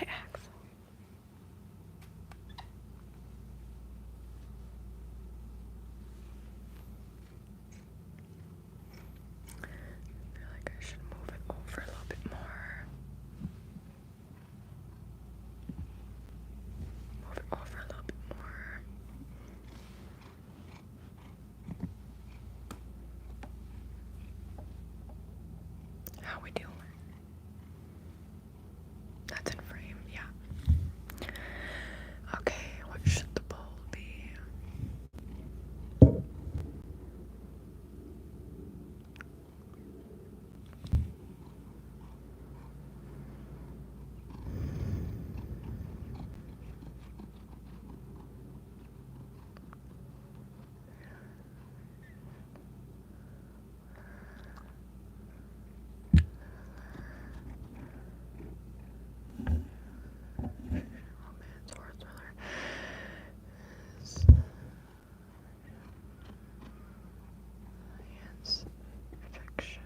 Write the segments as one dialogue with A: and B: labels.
A: Hi, Axel. I feel like I should move it over a little bit more. Move it over a little bit more. How we doing? That's in frame, yeah. Okay, what should the poll be? Romance, horror, thriller. Science, fiction.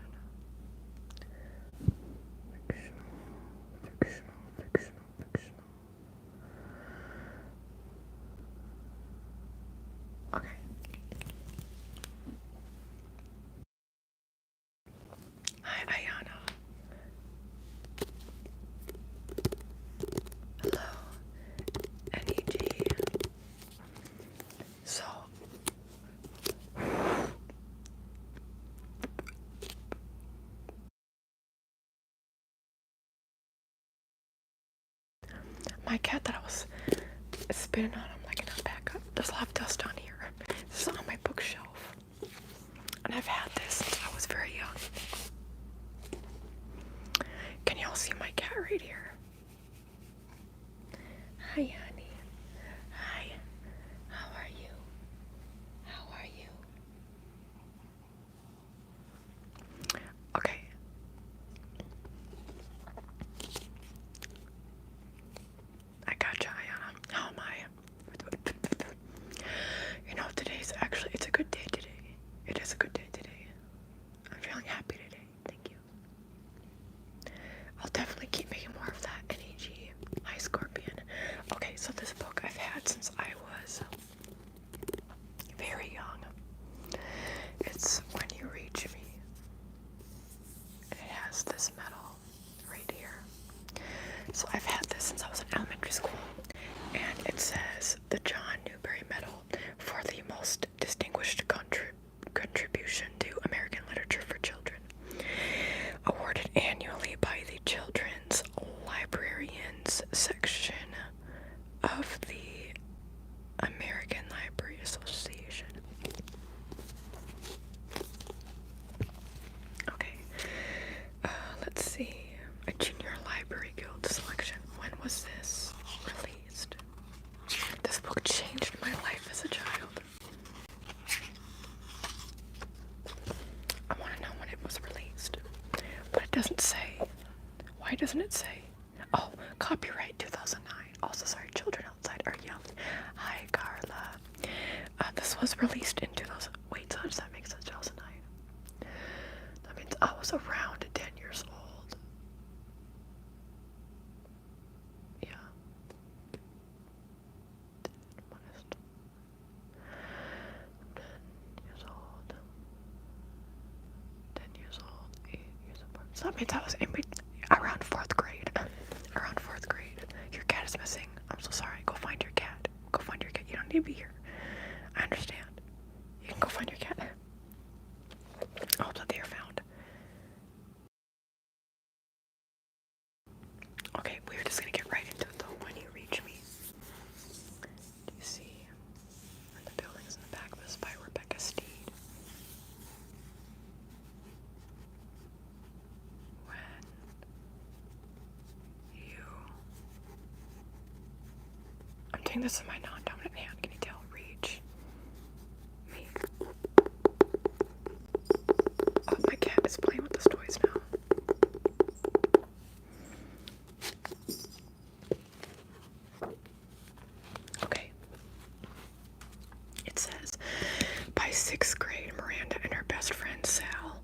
A: Fictional. Okay. Hi, Ayana. Hello, NEG. So, my cat that I was spitting on, I'm like, gonna back up. There's a lot of dust on here. This is on my bookshelf. And I've had this since I was very young. Can y'all see my cat right here? Hi, honey. Hi. How are you? How are you? Okay. I gotcha, Ayana. How am I? You know, it's a good day today. It is a good day today. I'm feeling happy today. Thank you. I'll definitely keep making more of that NEG. Hi, Scorpion. Okay, so this book I've had since I was very young. It's When You Reach Me. It has this medal right here. So I've had this since I was in elementary school. And it says the John Newbery Medal for the most distinguished contribution to American literature for children. Awarded annually by the Children's Librarians section of the American Library Association. Okay, let's see. A Junior Library Guild selection. When was this released? This book changed my life as a child. I want to know when it was released, but it doesn't say. Why doesn't it say? Oh, copyright 2009. Also, sorry, children outside are yelling. Hi, Carla. This was released in 2000. Wait, so how does that make sense? 2009. That means I was around 10 years old. Yeah. 10 years old. 10 years old. 8 years apart. So that means I was around 4th grade. Around 4th grade. Your cat is missing. I'm so sorry. Go find your cat. Go find your cat. You don't need to be here. I understand. You can go find your cat. I hope that they are found. Okay, we're just gonna get right into it though. When You Reach Me. Do you see the buildings in the back of this by Rebecca Steed? When you... I'm doing this in my non-dominant hand. Can you tell? Reach me. Oh, my cat is playing with his toys now. Okay. It says, by 6th grade, Miranda and her best friend Sal.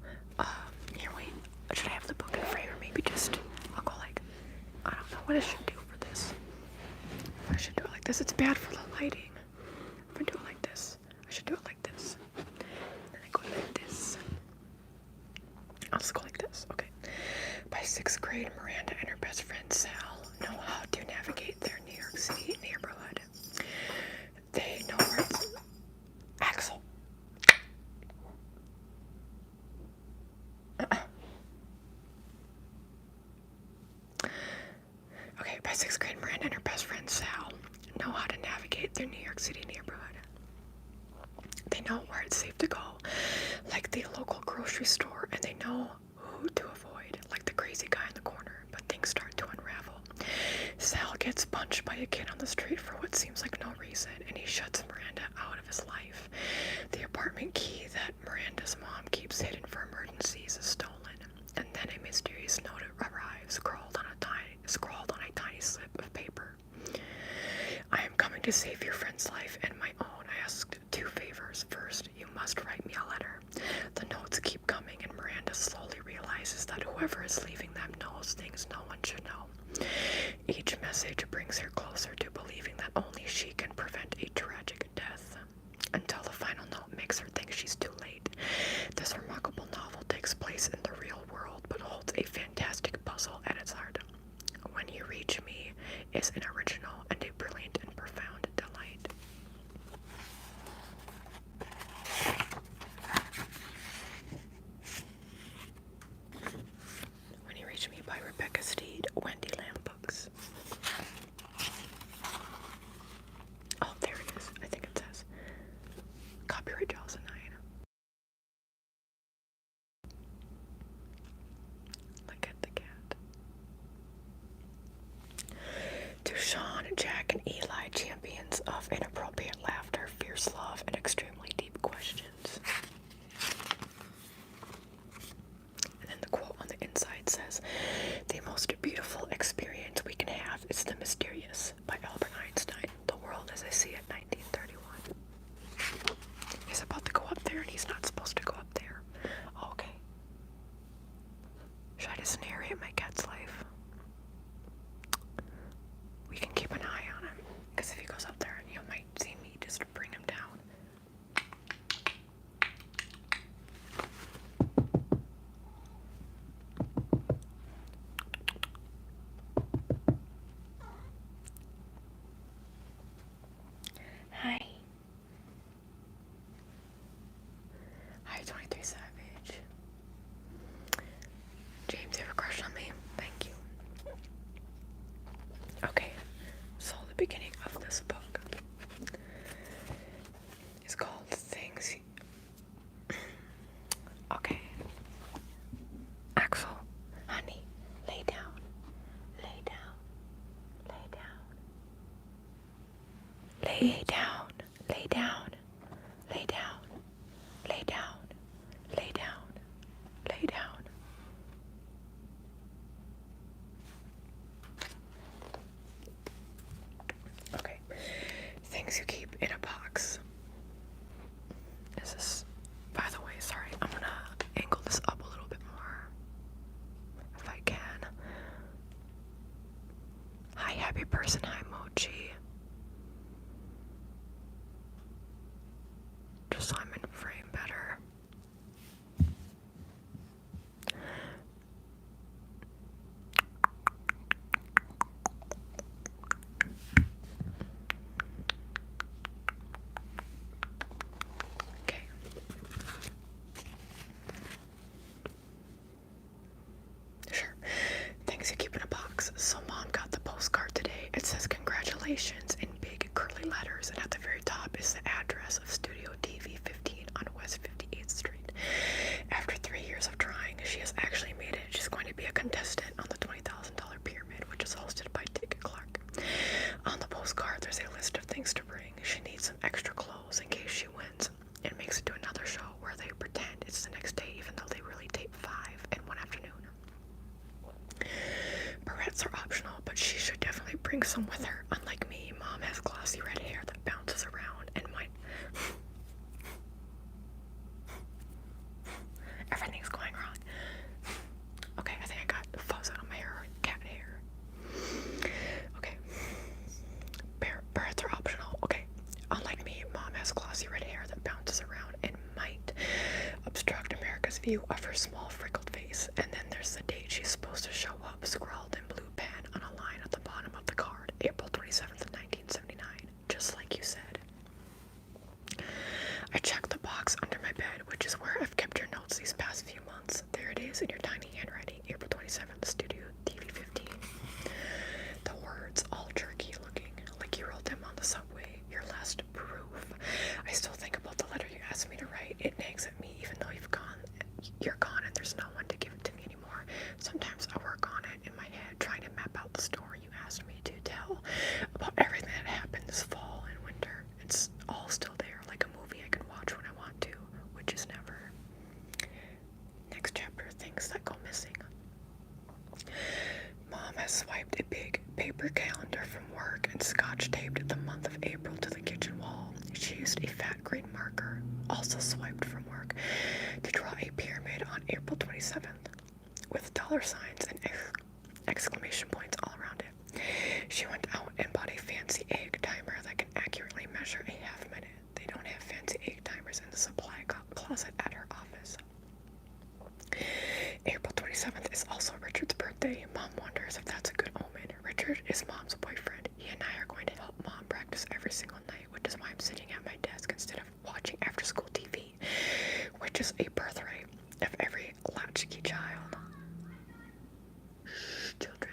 A: Here, wait. Should I have the book in frame or maybe just? I'll go like, I don't know what I should do for this. this. It's bad for the lighting. If I do it like this, I should do it like this. Then I go like this. I'll just go like this. Okay. By 6th grade, Miranda and her best friend Sal know how to navigate their New York City neighborhood. They know where it's... Axel. Okay, by 6th grade, Miranda and her best friend Sal know how to navigate their New York City neighborhood. They know where it's safe to go, like the local grocery store, and they know who to avoid, like the crazy guy in the corner, but things start to unravel. Sal gets punched by a kid on the street for what seems like no reason, and he shuts Miranda out of his life. The apartment key that Miranda's mom keeps hidden for emergencies is stolen, and then a mysterious note arrives, scrawled on a tiny slip of paper. I am coming to save your friend's life and my own. I asked 2 favors. First, you must write me a letter. The notes keep coming, and Miranda slowly realizes that whoever is leaving them knows things no one should know. Each message brings her closer to believing that only she can prevent a tragic death, until the final note makes her think she's too late. This remarkable novel takes place in the real world, but holds a fantastic puzzle at its heart. When You Reach Me is an original and a brilliant and profound delight. When You Reach Me by Rebecca Steed, Wendy Lamb Books. Oh, there it is. I think it says copyright 2009. Look at the cat. To Sean, Jack, and Eli, champions of inappropriate laughter, fierce love, and extremely deep questions. And then the quote on the inside says, the most beautiful experience we can have is the mysterious, by Albert Einstein. The world as I see it, 1931. He's about to go up there, and he's not supposed to go up there. Okay. Should I just narrate my cat's life? We can keep an eye on him, because if he goes up there, you might see me just bring him down. Hi. Hi, 23 Savage. James, you have a crush on me? Thank you. Okay, so the beginning of this book is called Things. Okay. Axel, honey, lay down. Lay down. Lay down. Lay down. Lay down. Lay down. Lay down. Lay down. Lay down. Okay. Things you keep in a box. Is this, by the way, sorry, I'm gonna angle this up a little bit more if I can. Hi, happy person. Hi, Mochi. Just so I'm in frame better. Okay. Sure. Things you keep in a box. So Mom got the postcard today. It says congratulations in big curly letters, and at the very top is the address of Studio TV 15 on West 58th Street. After 3 years of trying, she has actually made it. She's going to be a contestant on the $20,000 pyramid, which is hosted by Dick Clark. On the postcard, there's a list of things to bring. She needs some extra clothes in case she wins. It makes it to another show where they pretend it's the next day, even though they really tape 5 in one afternoon. Barrettes are optional, but she should definitely bring some with her. Unlike me, Mom has glossy red hair that bounces around, and mine... Everything's going wrong. Okay, I think I got fuzz out of my hair, cat hair. Okay. Barrettes are view of her small freckled face, and then there's the date she's supposed to show up, scrawled in blue pen on a line at the bottom of the card, April 27th, 1979, just like you said. I checked the box under my bed, which is where I've kept your notes these past few months. There it is in your tiny handwriting, April 27th, Studio TV 15. The words, all jerky looking, like you wrote them on the subway, your last proof. I still think about the letter you asked me to write. It nags at me even though you're gone and there's no one to give it to me anymore. Sometimes I work on it in my head, trying to map out the story you asked me to tell about everything that happened this fall and winter. It's all still there, like a movie I can watch when I want to, which is never. Next chapter, things that go missing. Mom has swiped a big paper calendar from work and scotch-taped the month of April to the kitchen wall. She used a fat green marker, also swiped from work, to draw a pyramid on April 27th, with dollar signs and exclamation points all around it. She went out and bought a fancy egg timer that can accurately measure a half minute. They don't have fancy egg timers in the supply closet at her office. April 27th is also Richard's birthday. Mom wonders if that's a good omen. Richard is Mom's boyfriend. He and I are going to help Mom practice every single night, which is why I'm sitting at my desk instead of watching after-school TV, which is a birthright of every latchkey child. Shh, children.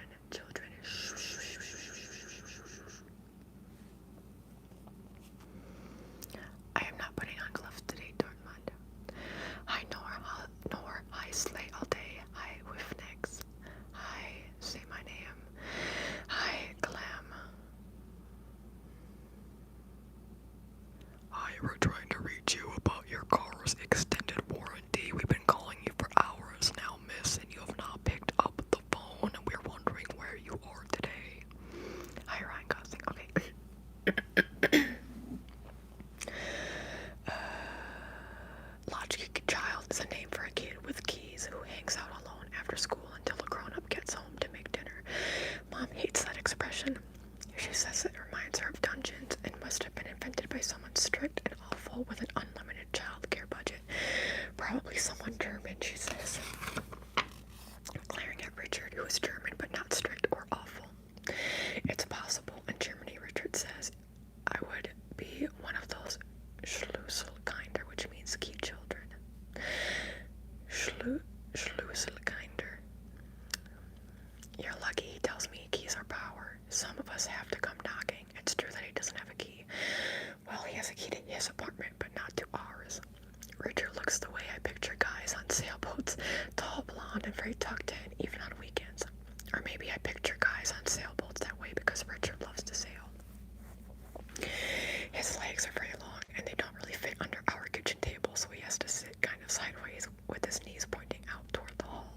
A: Shh, shh, shh, shh, shh, shh, shh. I am not putting on gloves today, Dortmund. Hi, Nor. Hi, Slay all day. Hi, Whiffnix. Hi, say my name. Hi, Clem. Hi, we're trying to reach you about your car's extended warranty. We've been calling you for hours now, miss, and you have not picked up the phone. We're wondering where you are today. Hi, Ryan Gosling. Okay. Latchkey child is a name for a kid with keys who hangs out alone after school until a grown-up gets home to make dinner. Mom hates that expression. She says it reminds her of dungeons and must have been invented by someone strict and awful with an unlimited child care budget. Probably someone German, she says, glaring at Richard, who is German but not strict or awful. It's possible in Germany, Richard says, I would be one of those Schlüsselkinder, which means key children. Schlüsselkinder. You're lucky, he tells me. Keys are power. Some of us have to come knocking. It's true that he doesn't have a key. Well, he has a key to his apartment, but not to ours. Richard looks the way I picture guys on sailboats, tall, blonde, and very tucked in, even on weekends. Or maybe I picture guys on sailboats that way because Richard loves to sail. His legs are very long, and they don't really fit under our kitchen table, so he has to sit kind of sideways with his knees pointing out toward the hall.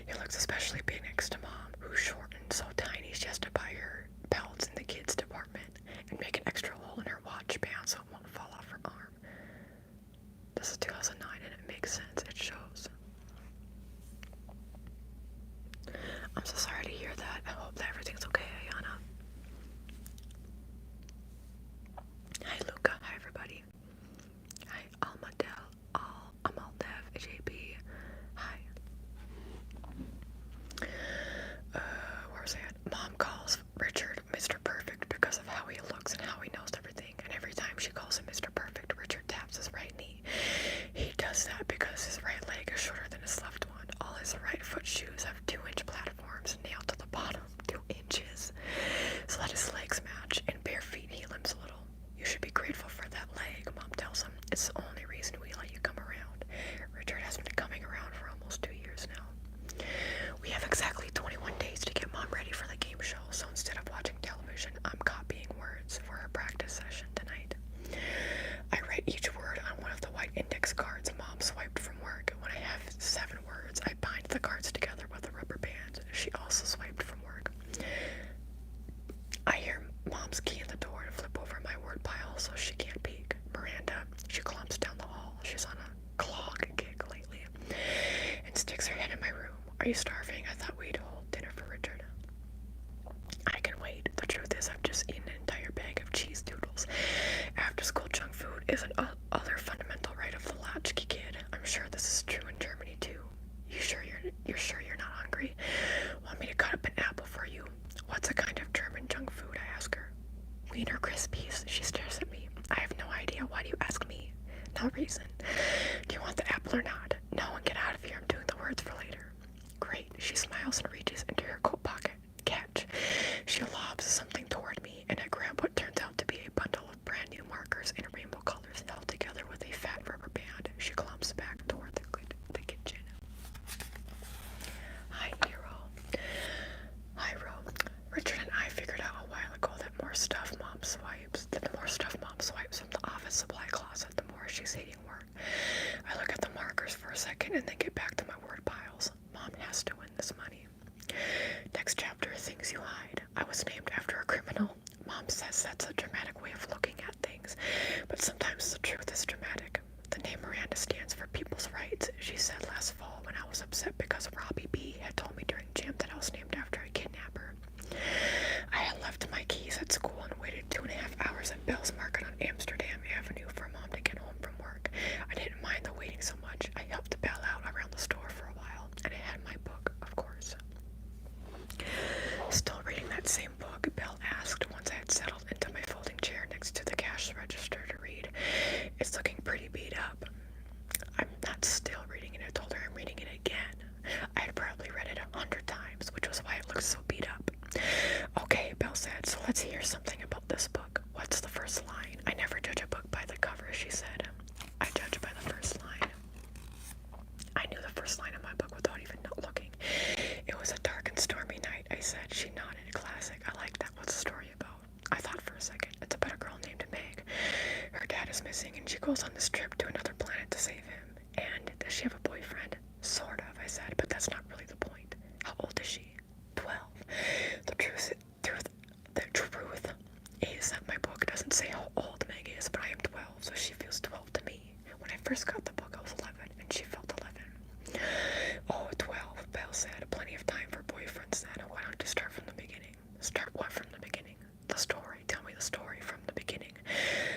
A: He looks especially big next to Mom, who's short and so tiny she has to buy her belts in the kids' department and make an extra hole in her watch band so it won't fall off her arm. This is 2009 and it makes sense. It shows. I'm so sorry to hear that. I hope that everything's okay, Ayana. Hi, Luca. Hi, everybody. Hi, Amaldev, JB. Hi. Where was I at? Mom calls Richard Mr. Perfect because of how he looks and how he knows everything. And every time she calls him Mr. Perfect, Richard taps his right knee. He does that because his right leg is shorter than his left one. All his right foot shoes have 2-inch platforms nailed to the bottom, 2 inches, so that his legs match. In bare feet, he limps a little. You should be grateful for that leg, Mom tells him. It's the only reason we let you come around. Richard has been coming around for almost 2 years now. We have exactly 21 days to get Mom ready for the game show, so instead of watching that same book?" Belle asked once I had settled into my folding chair next to the cash register to read. "It's looking pretty beat up." "I'm not still reading it," I told her. "I'm reading it again. I had probably read it 100 times, which was why it looks so beat up." "Okay," Belle said, "so let's hear something about this book. What's the first line?" "I never judge a book by the cover," she said. "I judge by the first line." I knew the first line of my book without even looking. "It was a dark and stormy night," I said. She nodded. "Classic. I like that. What's the story about?" I thought for a second. "It's about a girl named Meg. Her dad is missing, and she goes on this trip to another planet to save him." "And does she have a boyfriend?" "Sort of," I said, "but that's not really the point." "How old is she?" 12. The truth is that my book doesn't say how old Meg is, but I am 12, so she feels 12 to me. When I first got the book, I was 11, and she felt 11. "Oh, 12, Belle said. "Plenty of time for boyfriends then. Why don't you start from the beginning?" "Start what from the beginning?" "The story. Tell me the story from the beginning."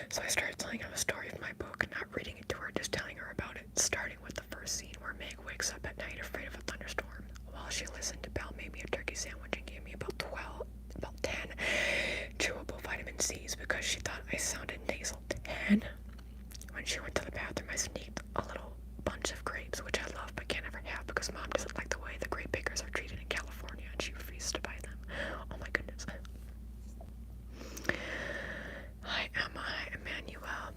A: So I started telling her the story of my book, not reading it to her, just telling her about it, starting with the first scene where Meg wakes up at night afraid of a thunderstorm. While she listened, Belle made me a turkey sandwich and gave me about 10 chewable vitamin C's because she thought I sounded nasal. 10? When she went to the bathroom, I sneaked a little bunch of grapes, which I love but can't ever have because Mom doesn't like the way the grape pickers are treated in California, and she refused to buy them. Oh my goodness. "Hi, Emma. Hi, Emmanuel."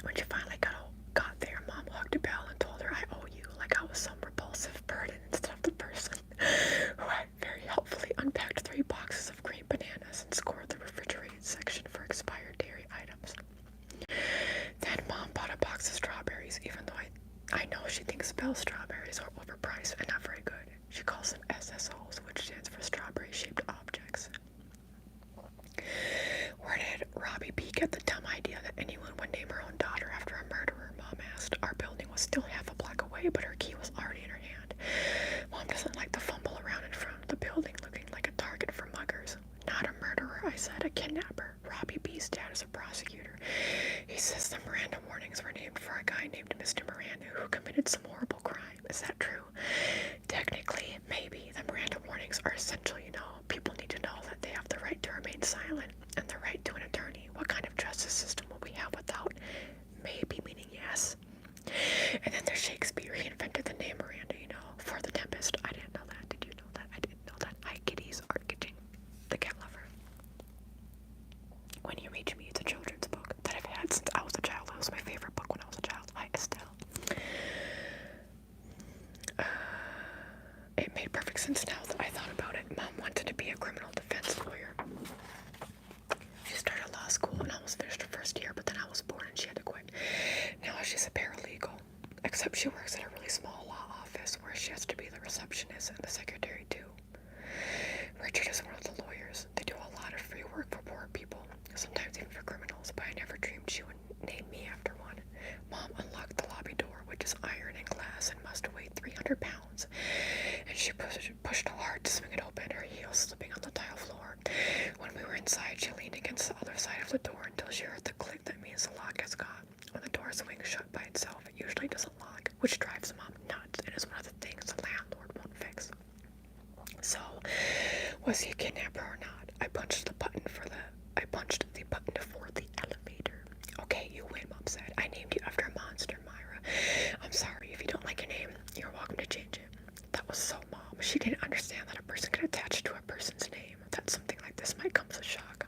A: When she finally got there, Mom hugged Belle and told her I owe you, like I was some repulsive burden instead of the person who had very helpfully unpacked 3 boxes of green bananas and scored the refrigerated section for expired dairy items. Then Mom bought a box of strawberries, even though I know she thinks Belle's strawberries are overpriced and not very good. She calls them SSOs, which stands for strawberry-shaped objects. "Where did Robbie B get the dumb idea that anyone would name her own daughter after a murderer?" Mom asked. Our building was still half a block away, but her key was already in her hand. Mom doesn't like to fumble around in front of the building looking like a target for muggers. "Not a murderer," I said, "a kidnapper. Robbie B's dad is a prosecutor. He says the Miranda warnings were named for a guy named Mr. Miranda who committed some horrible crime. Is that true?" "Technically, maybe. The Miranda warnings are essential, you know. People need to know that they have the right to remain silent and the right to an attorney. What kind of justice system will we have without maybe meaning yes? And then there's Shakespeare. He invented the name Miranda, you know, for the Tempest. I didn't know that. Did you know that? I didn't know that. Hi, kitties. Art Kitchen, the cat lover. When You Reach Me, it's a children's book that I've had since I was a child. It was my favorite book when I was a child. Hi, Estelle. It made perfect sense now that I thought about it. Mom wanted to be a criminal defense lawyer. She started law school and almost finished her first year, but then I was born and she had to quit. Now she's a paralegal, except she works at a really small law office where she has to be the receptionist and the secretary too. Richard is one of the lawyers. They do a lot of free work for poor people, sometimes even for criminals, but I never dreamed she would name me after one. Mom unlocked the lobby door, which is iron and glass and must weigh 300 pounds, and she pushed hard to swing it open, her heels slipping on the tile floor. When we were inside, she leaned against the other side of the door until she heard the click that means the lock has gone. When the door swings shut by itself, it usually doesn't lock, which drives Mom nuts and is one of the things the landlord won't fix. So, was he a kidnapper or not? I punched the button for the elevator. "Okay, you win," Mom said. "I named you after a monster, Myra. I'm sorry, if you don't like your name, you're welcome to change it." That was so Mom. She didn't understand that a person could attach to a person's name, that something like this might come as a shock.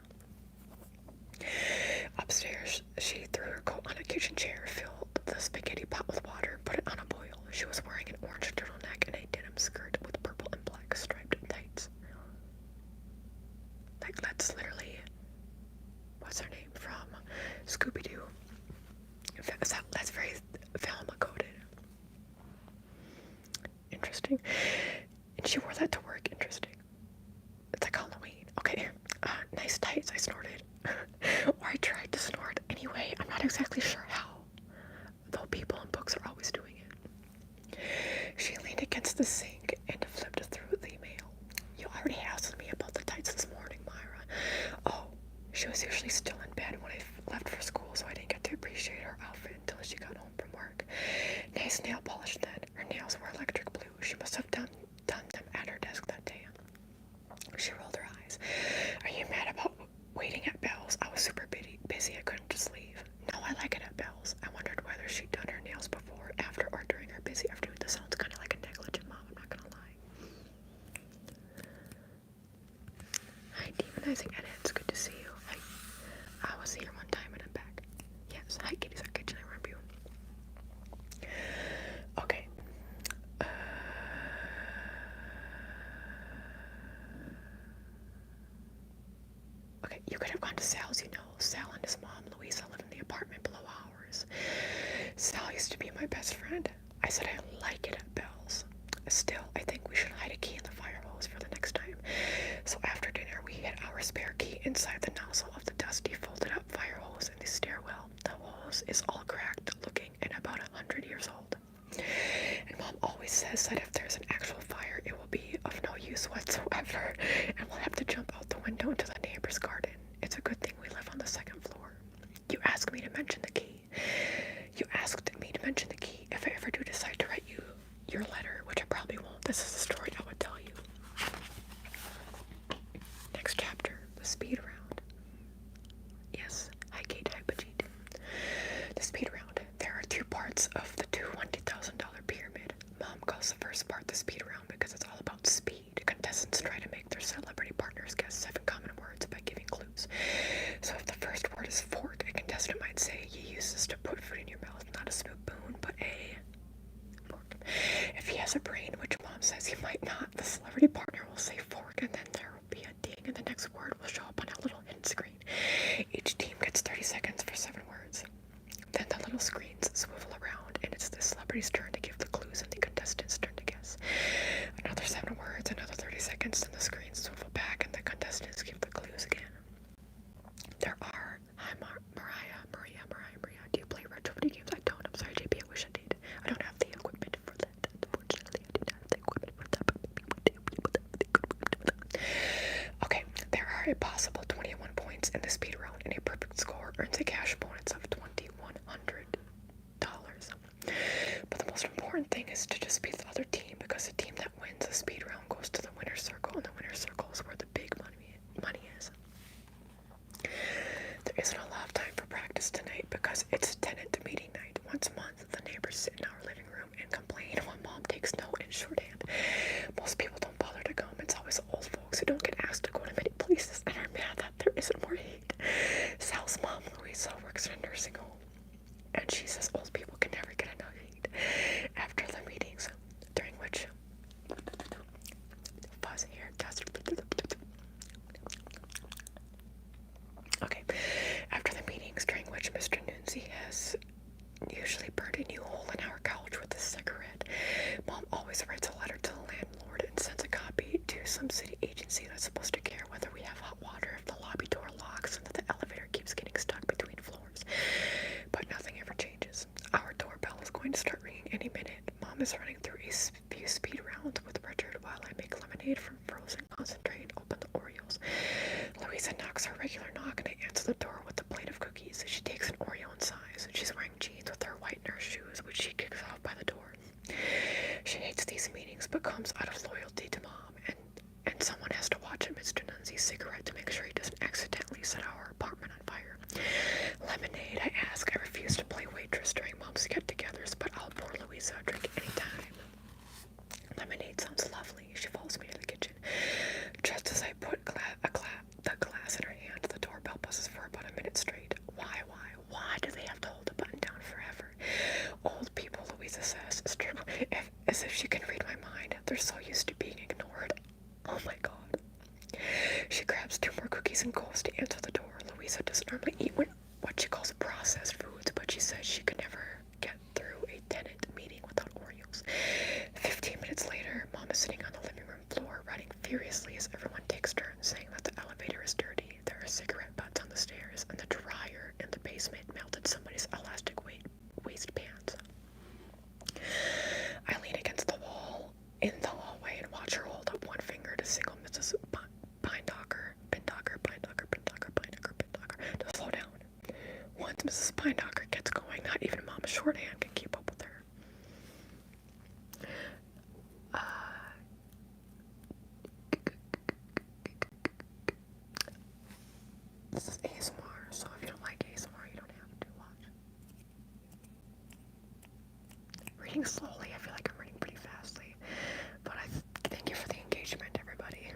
A: Upstairs, she threw her coat on a kitchen chair, filled the spaghetti pot with water, put it on a boil. She was wearing an orange turtleneck and a denim skirt with purple and black striped tights. Like, that's literally, what's her name from Scooby-Doo? That's very Velma-coded. Interesting. And she wore that to work. Interesting. It's like Halloween. Okay. Nice tights, I snorted. Or I tried to snort. Anyway, I'm not exactly sure how, though people in books are always doing it. She leaned against the sink and flipped through the mail. "You already asked me about the tights this morning, Myra." "Oh." She was usually still in bed when I left for school, so I didn't get to appreciate her outfit until she got home from work. Nice nail polish then. Her nails were electric blue. She must have done them at her desk that day. She rolled her eyes. Harmonizing edits. Good to see you. I was here one time and I'm back. Yes, hi Kitty's our kitchen. I remember you. Okay. Okay, you could have gone to Sal's, you know. Sal and his mom, Louisa, live in the apartment below ours. Sal used to be my best friend. I said I like it at Bell's. Still, I think we should hide a key in the fire hose for the next time. So after dinner, we hid our spare key inside the nozzle of the dusty, folded up fire hose in the stairwell. The hose is all cracked looking and about 100 years old. And Mom always says that if there's an actual fire, it will be of no use whatsoever, and we'll have to jump out the window into the neighbor's garden. It's a good thing we live on the second floor. You asked me to mention the key. If I ever do decide to write you your letter, which I probably won't. This is the story I would tell you. Next chapter, the speed round. Yes, hi Kate, hi Bajit. The speed round. There are two parts of the $20,000 pyramid. Mom calls the first part the speed round because it's all about speed. Contestants try to make their celebrity partners guess 7 common words by giving clues. So if the first word is fork, a contestant might say, you use this to put food in your mouth, not a spoon, but a fork. If he has a brain, which Mom says he might not, the celebrity partner will say fork, and then there will be a ding, and the next word will show up on a little hint screen. Each team gets 30 seconds for 7 words. Then the little screens swivel around, and it's the celebrity's turn to give the clues and the contestant's turn to guess. Another 7 words, another 30 seconds, then the screens swivel back, and the contestants give the clues again. There are... Hi, Maria. Do you play retro video games? I don't. I'm sorry, JP. I wish I did. I don't have the equipment for that. Unfortunately, I do not have the equipment for that. Okay, there are a possible 21 points in the speed round, and a perfect score earns a cash bonus of $2,100. But the most important thing is to just beat the other team, because the team that wins the speed round goes to the winner's circle, and the winner's circle is where the big money is. There isn't a lot of time for practice tonight because it's tenant meeting night. Once a month, the neighbors sit in our living room and complain while Mom takes note in shorthand. Most people don't bother to come. It's always old folks who don't get asked to go to many places and are mad that there isn't more heat. Sal's mom, Louisa, works in a nursing home, and she says old people can never get enough heat. After the meetings, during which fuzz hair dust. Okay, after the meetings during which Mr. Nunzi has usually burned a new hole in our couch with a cigarette, Mom always writes a letter to the landlord and sends a copy to some city agency that's supposed to care whether we have hot water, if the lobby door locks, and that the elevator keeps getting stuck between floors. But nothing ever changes. Our doorbell is going to start ringing any minute. Mom is running through a few speed rounds with Richard while I make lemonade from frozen concentrate and open the Oreos. Louisa knocks her regular knock, and I answer the door with a plate of cookies. She takes an Oreo in size. She's wearing jeans with her white nurse shoes, which she kicks off by the door. She hates these meetings, but comes out of loyalty to Mom, and someone has to watch Mr. Nunzi's cigarette to make sure he doesn't accidentally set our apartment on fire. Lemonade, I ask. I refuse to play waitress during Mom's get-togethers, but I'll pour Louisa a drink anytime. Lemonade sounds lovely. She follows me to the kitchen. Just as I put the glass in her hand, the doorbell buzzes for about a minute straight. Why do they have to hold the button down forever? Old people, Louisa says, as if she can read my mind. They're so used to being ignored. Oh my god. She grabs 2 more cookies and goes to answer the door. Louisa doesn't normally eat what she calls processed foods, but she says she could never get through a tenant meeting without Oreos. 15 minutes later, Mom is sitting on the living room floor, writing furiously as everyone takes turns, saying that the elevator is dirty, there are cigarette butts on the stairs, and the dryer in the basement melted somebody's elastic waist pants. I lean against the wall in the hallway and watch her hold up one finger to signal Mrs. Pindocker to slow down. Once Mrs. Pindocker gets going, not even Mom's shorthand can keep up with her. This is ASMR, so if you don't like ASMR, you don't have to watch. Reading slowly, I feel like I'm reading pretty fastly, but I thank you for the engagement, everybody.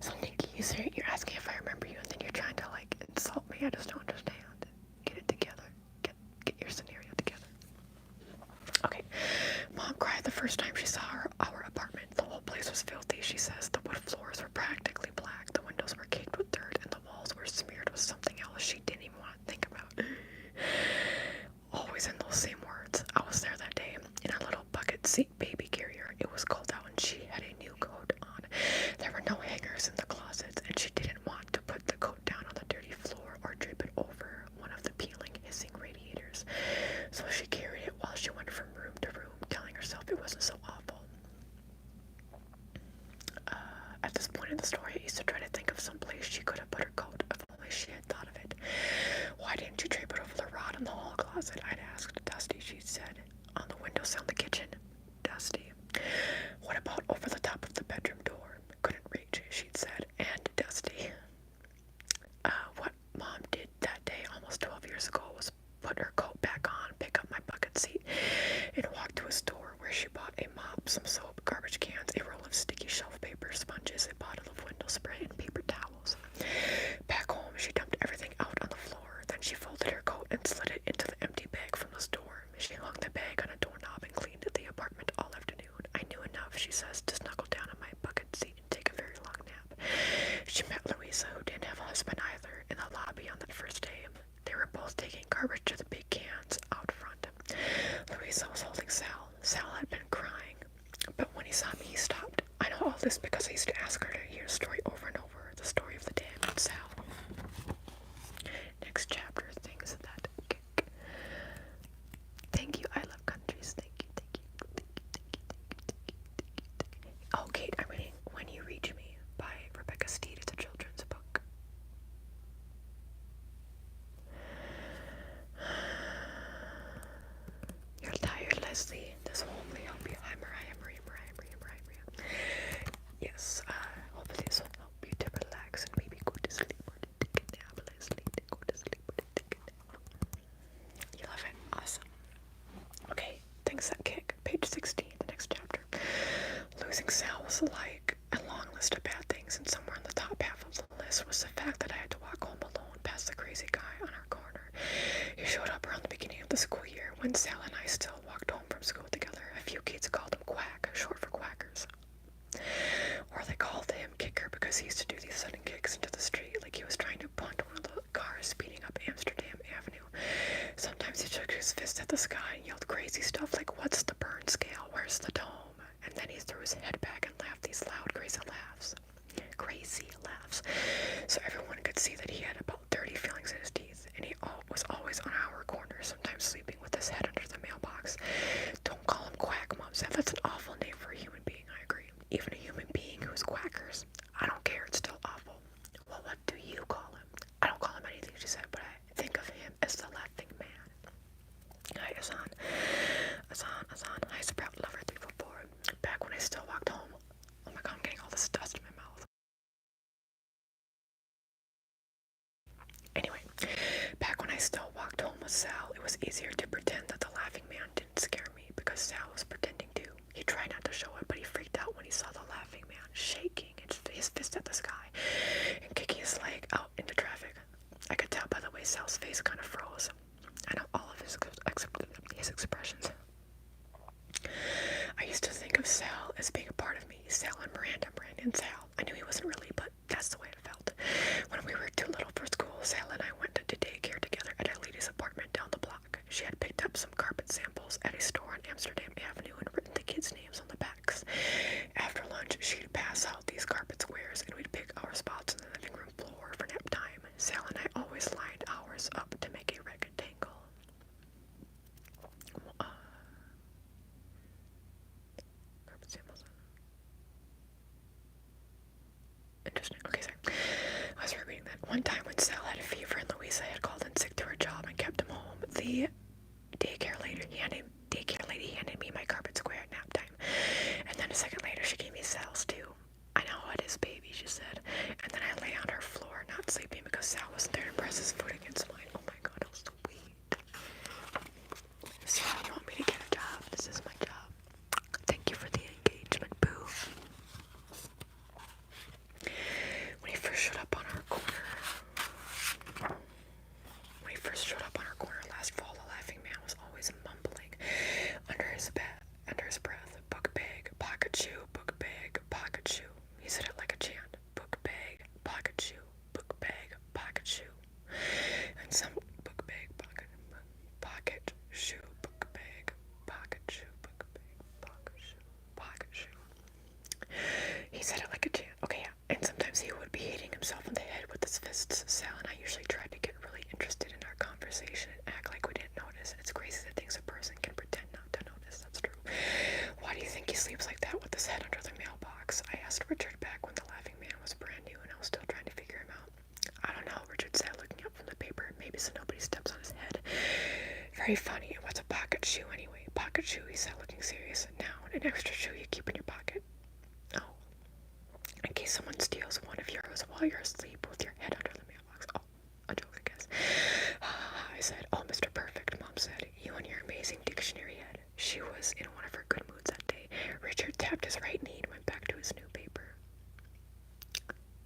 A: So Nikki, You're asking if I remember you, and then you're trying to like insult me. I just don't understand. Get it together. Get your scenario together. Okay. Mom cried the first time she saw our apartment. The whole place was filthy, she says. The wood floors were practically black. The windows were caked with dirt, and the walls were smeared with something else she didn't even want to think about. Always in those same words. I was there that day in a little bucket seat baby carrier. It was cold out, and she had a new coat on. There were no hangers in the closets, and she didn't want to put the coat down on the dirty floor or drape it over one of the peeling, hissing radiators. So she carried it while she went from room to room, telling herself it wasn't so awful. At this point in the story, I used to try to think of some place she could have put her coat, if only she had thought of it. Why didn't you drape it over the rod in the hall closet? I'd asked. Dusty, she said. On the windowsill in the kitchen. Dusty. What about over the top of the bedroom door? Couldn't reach, she'd said. And dusty. What Mom did that day almost 12 years ago was put her coat back on, pick up my bucket seat, and walk to a store where she bought a mop, some soap, garbage cans, a roll of sticky shelf paper, sponges, a bottle of window spray, and paper towels. Back home, she dumped everything out on the floor. Then she folded her coat and slid it into the empty bag from the store. She hung the bag on a doorknob and cleaned the apartment all afternoon. I knew enough, she says, to snuggle down on my bucket seat and take a very long nap. She met Louisa, who didn't have a husband either, in the lobby on that first day. They were both taking garbage to the big cans out front. Louisa was holding Sal. Sal had been crying, but when he saw me, he stopped. I know all this because I used to ask her to hear a story over and over, the story of the day I met Sal. Next chapter, things that kick. Thank you, I love countries. Thank you, thank you, thank you, thank you, thank you, thank you, thank you. Oh, Kate, I'm reading When You Reach Me by Rebecca Steed. It's a children's book. You're tired, Leslie. This will hopefully help you. Hi, Mariah, Maria. Yes, hopefully this will help you to relax and maybe go to sleep or to take a nap, Leslie. Go to sleep or to take a nap. You love it? Awesome. Okay, things that kick. Page 16, the next chapter. Losing Sal was like a long list of bad things, and somewhere in the top half of the list was the fact that I had to walk home alone past the crazy guy on our corner. He showed up around the beginning of the school year when Sal and I still walked home from school together. A few kids called him Quack, short for Quackers. Or they called him Kicker because he used to do these sudden kicks into the street like he was trying to punt one of the cars speeding up Amsterdam Avenue. Sometimes he took his fist at the sky and yelled crazy stuff like, "What's the burn scale? Where's the dome?" And then he threw his head back and laughed these loud, crazy laughs. So everyone could see that he had about 30 fillings in his teeth, and he was always on our corner, sometimes sleeping with his head under the mailbox. Don't call him Quack, Mom said. That's an awful name for a human being, I agree. Even a human being who's quackers. I don't care, it's still awful. Well, what do you call him? I don't call him anything, she said, but I think of him as the laughing man. Hi, Azan. Hi, Sprout Lover 344. Back when I still walked home. Oh my god, I'm getting all this dust in my mouth. Anyway, back when I still walked home with Sal, it was easier to pretend that the laughing man didn't scare me because Sal was pretending to. He tried not to show it, but he freaked out when he saw the laughing man shaking his fist at the sky and kicking his leg out into traffic. I could tell by the way Sal's face kind of froze. I know all of his expressions. I used to think of Sal as being a part of me. Sal and Miranda and Sal. I knew he wasn't really, but that's the way it felt. When we were too little for school, Sal and I went to daycare together at a lady's apartment down the block. She had picked up some carpet samples at a store on Amsterdam Avenue and written the kids' names on the backs. After lunch, she'd pass out these carpet squares, and we'd pick our spots in the living room floor for nap time. Sal and I always lined ours up to make a rectangle. Carpet samples. Interesting. Okay, sorry. I was rereading that. One time when Sal had a fever and Louisa had called in sick to her job and kept him home, the daycare lady handed me my carpet square at nap time. And then a second later, she gave me Sal's too. I know how it is, baby, she said. And then I lay on her floor, not sleeping because Sal wasn't there to press his foot against mine. Oh my god, how sweet. Sal, you want me to get a job? This is my job. Thank you for the engagement, boo. When he first Very funny. What's a pocket shoe anyway? Pocket shoe, he said, looking serious. Noun, an extra shoe you keep in your pocket. Oh. In case someone steals one of yours while you're asleep with your head under the mailbox. Oh, a joke, I guess. I said, oh, Mr. Perfect, Mom said. You and your amazing dictionary head. She was in one of her good moods that day. Richard tapped his right knee and went back to his new paper.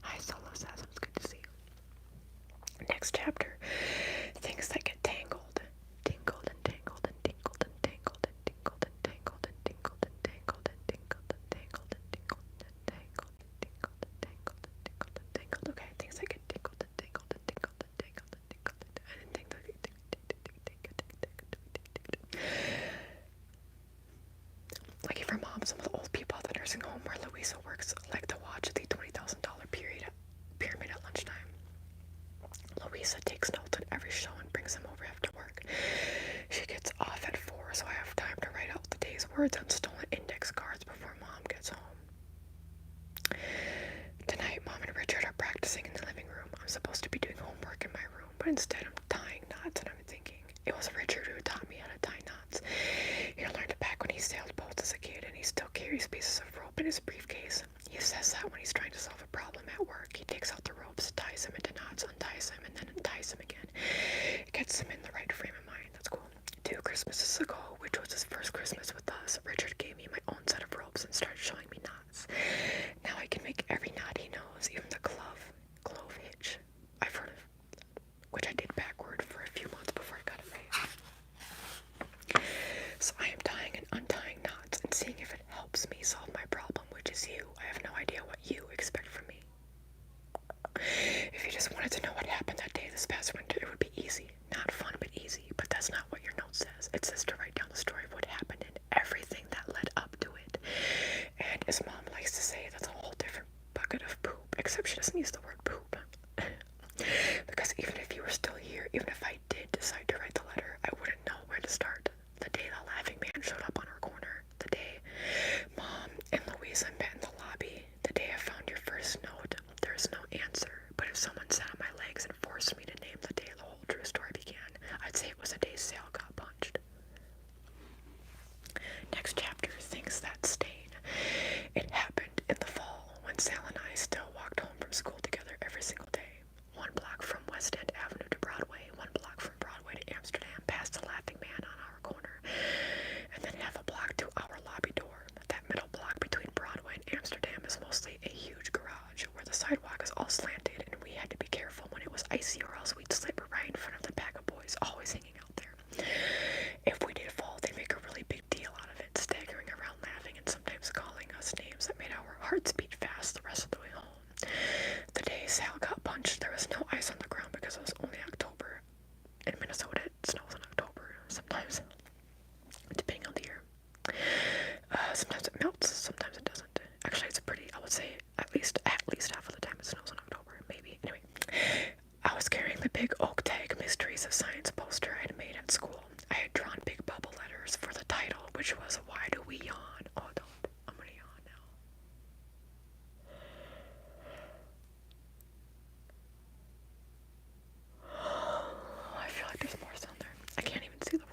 A: Hi, Solo says, it's good to see you. Next chapter. Things that get tangled. Tingled and tangled and tingled and tangled and tingled and tangled and tingled and tangled and tingled and tangled and tingled and tangled and tingled and tangled and tingled and tangled. Okay, things that get tingled and tangled and tingled and tangled and tingled and tingled and like for mom, some of the old people at the nursing home where Louisa works like to watch the $20,000 pyramid at lunchtime. Louisa takes notes on every show and brings them over after work. She gets off at 4, so I have time to write out the day's words on stolen index cards before Mom gets home. Tonight, Mom and Richard are practicing in the living room. I'm supposed to be doing homework in my room, but instead I'm tying knots, and I'm thinking, it was Richard who taught me how to tie knots. He learned it back when he sailed boats as a kid, and he still carries pieces of rope in his briefcase. He says that when he's trying to solve a problem at work, he takes out the ropes, ties them into knots, unties them, and then unties them again. It gets him in the right frame of mind. That's cool. 2 Christmases ago, which was his first Christmas with us, Richard gave me my own set of ropes and started showing me knots. Now I can make every knot he knows, even the clove hitch I've heard of, which I did backward for a few months before I got it right. So I am tying and untying knots and seeing if it helps me solve my problem, which is you. I have no idea what you expect from me. If you just wanted to know what happened that day this past winter, it would be easy. Not fun, but easy. But that's not what your note says. It says to write down the story of what happened and everything that led up to it. And as Mom likes to say, that's a whole different bucket of poop, except she doesn't use the word poop. Because even if you were still here, even if I did decide to write the letter, I wouldn't know where to start. The day the laughing man showed up on our corner. The day Mom and Louisa met in the lobby. The day I found your first note. There's no answer. But if someone sat on my legs and forced me to name the day the whole true story began, I'd say it was the day Sal got punched. Next chapter, things that stain. It happened in the fall when Sal and I still walked home from school together every single day. 1 block from West End Avenue to Broadway, 1 block from Broadway to Amsterdam, past the laughing man on our corner, and then half a block to our lobby door. That middle block between Broadway and Amsterdam is mostly a huge garage where the sidewalk is all slanted, and we had to be careful when it was icy or else we'd slip right in front of the pack of boys always hanging out there. If we did fall, they'd make a really big deal out of it, staggering around laughing and sometimes calling us names that made our hearts beat fast the rest of the way home. The day Sal got punched, there was no ice on the ground because it was only October. In Minnesota, it snows in October sometimes, depending on the year. Sometimes it melts, sometimes it doesn't. Actually, it's pretty, I would say, at least half of the time it snows in October, maybe. Anyway, I was carrying the big oak tag Mysteries of Science poster I had made at school. I had drawn big bubble letters for the title, which was Why Do We Yawn? Oh, don't. I'm gonna yawn now. I feel like there's more sound there. I can't even see the word.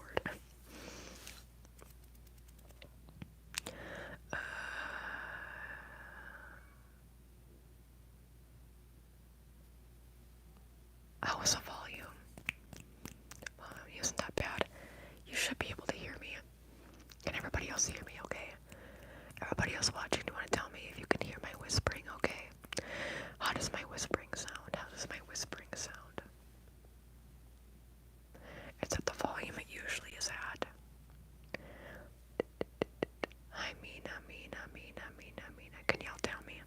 A: How was the volume? Isn't that bad? You should be able to hear me. Can everybody else hear me okay? Everybody else watching, do you want to tell me if you can hear my whispering okay? How does my whispering sound? How does my whispering sound? It's at the volume it usually is at. I mean. Can y'all tell me?